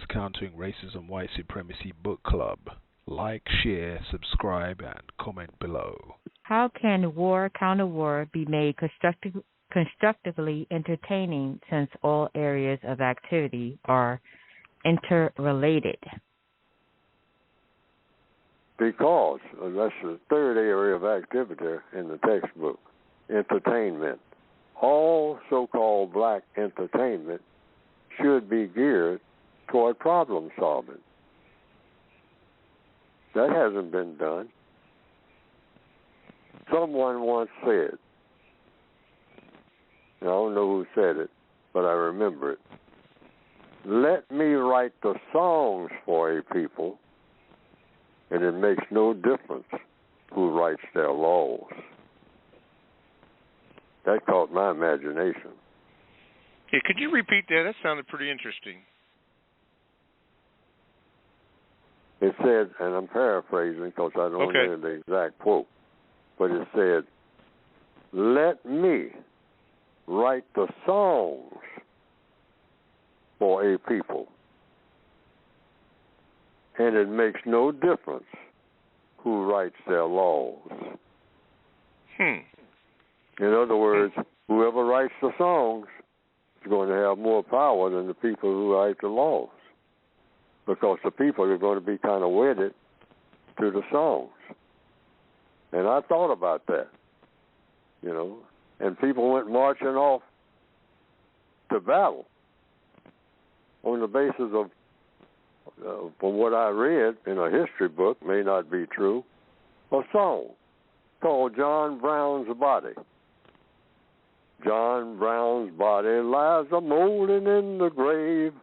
Countering Racism White Supremacy Book Club. Like, share, subscribe, and comment below. How can war, counter-war be made constructively entertaining since all areas of activity are interrelated? Because that's the third area of activity in the textbook, entertainment. All so-called black entertainment should be geared toward problem solving. That hasn't been done. Someone once said, I don't know who said it, but I remember it. Let me write the songs for a people, and it makes no difference who writes their laws. That caught my imagination. Yeah, could you repeat that? That sounded pretty interesting. It said, and I'm paraphrasing because I don't know the exact quote, but it said, let me write the songs for a people, and it makes no difference who writes their laws. In other words, whoever writes the songs is going to have more power than the people who write the laws, because the people are going to be kind of wedded to the songs. And I thought about that, and people went marching off to battle on the basis of, from what I read in a history book, may not be true, a song called John Brown's Body. John Brown's body lies a-molding in the grave.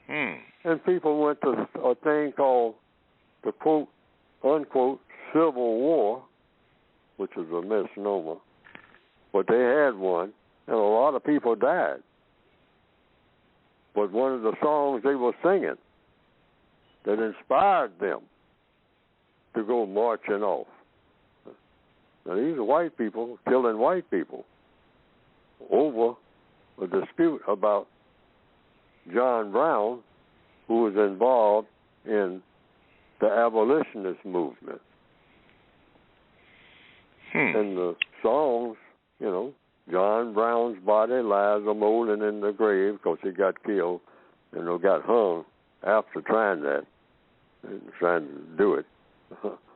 And people went to a thing called the quote, unquote, Civil War, which is a misnomer, but they had one, and a lot of people died. But one of the songs they were singing that inspired them to go marching off. Now, these are white people killing white people over a dispute about John Brown, who was involved in the abolitionist movement. And the songs, John Brown's body lies a-molding in the grave, because he got killed and got hung after trying to do it.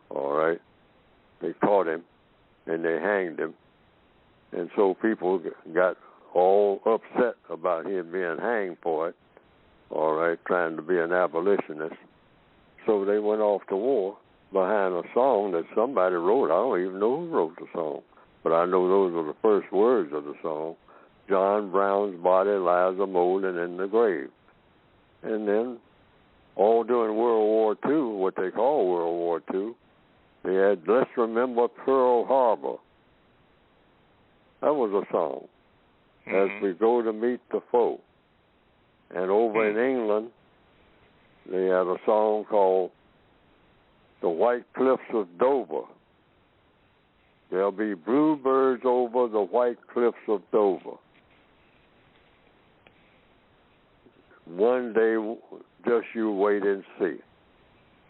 All right. They caught him and they hanged him. And so people got all upset about him being hanged for it, all right, trying to be an abolitionist. So they went off to war behind a song that somebody wrote. I don't even know who wrote the song, but I know those were the first words of the song. John Brown's body lies a-molding in the grave. And then all during World War II, what they call World War II, they had Let's Remember Pearl Harbor. That was a song. As we go to meet the foe. And over in England, they had a song called The White Cliffs of Dover. There'll be bluebirds over the white cliffs of Dover. One day, just you wait and see.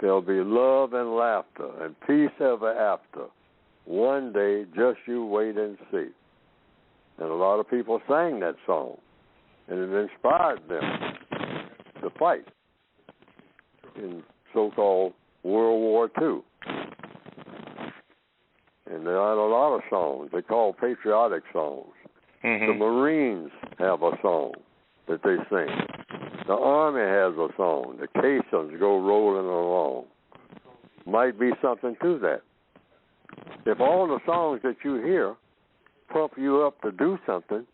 There'll be love and laughter and peace ever after. One day, just you wait and see. And a lot of people sang that song, and it inspired them to fight in so-called World War II. And there are a lot of songs they call patriotic songs. The Marines have a song that they sing. The Army has a song. The caissons go rolling along. Might be something to that. If all the songs that you hear pump you up to do something,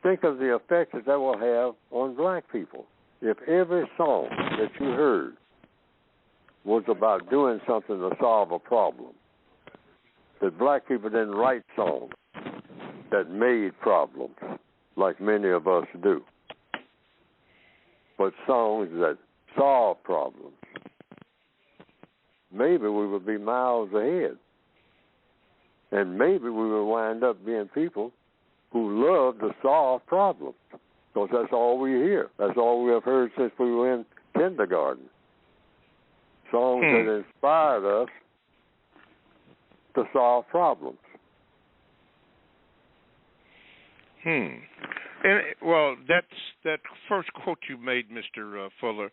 think of the effect that will have on black people. If every song that you heard was about doing something to solve a problem, that black people didn't write songs that made problems like many of us do, but songs that solve problems, maybe we would be miles ahead. And maybe we would wind up being people who love to solve problems, because that's all we hear. That's all we have heard since we were in kindergarten. Songs that inspired us to solve problems. And well, that first quote you made, Mr. Fuller,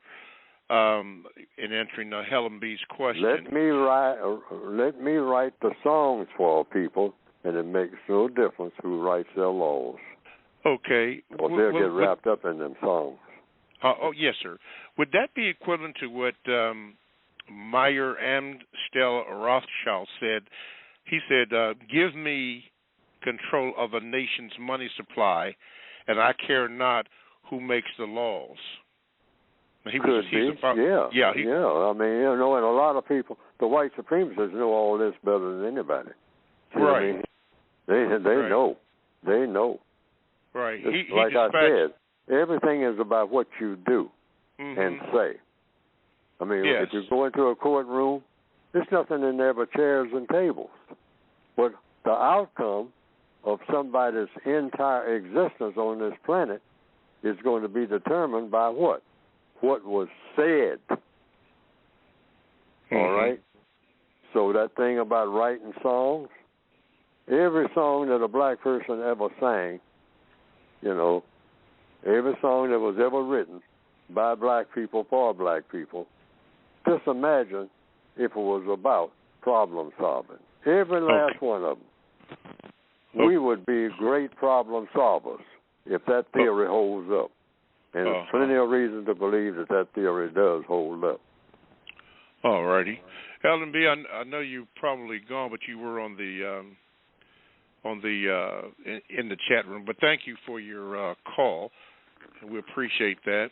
in answering Helen B's question. Let me write the songs for people, and it makes no difference who writes their laws. Okay. Or they'll get wrapped up in them songs. Oh, yes, sir. Would that be equivalent to what Meyer Amstel Rothschild said? He said, give me control of a nation's money supply, and I care not who makes the laws. He Could be. Yeah. I mean, and a lot of people, the white supremacists know all this better than anybody. See what I mean? They know. They know. Right. Like I said, everything is about what you do and say. I mean, if you go into a courtroom, there's nothing in there but chairs and tables. But the outcome of somebody's entire existence on this planet is going to be determined by what? What was said. All right? So that thing about writing songs, every song that a black person ever sang, every song that was ever written by black people for black people, just imagine if it was about problem solving. Every last one of them. We would be great problem solvers if that theory holds up. And there's plenty of reason to believe that theory does hold up. All righty. Helen B., I know you've probably gone, but you were in the chat room. But thank you for your call. We appreciate that.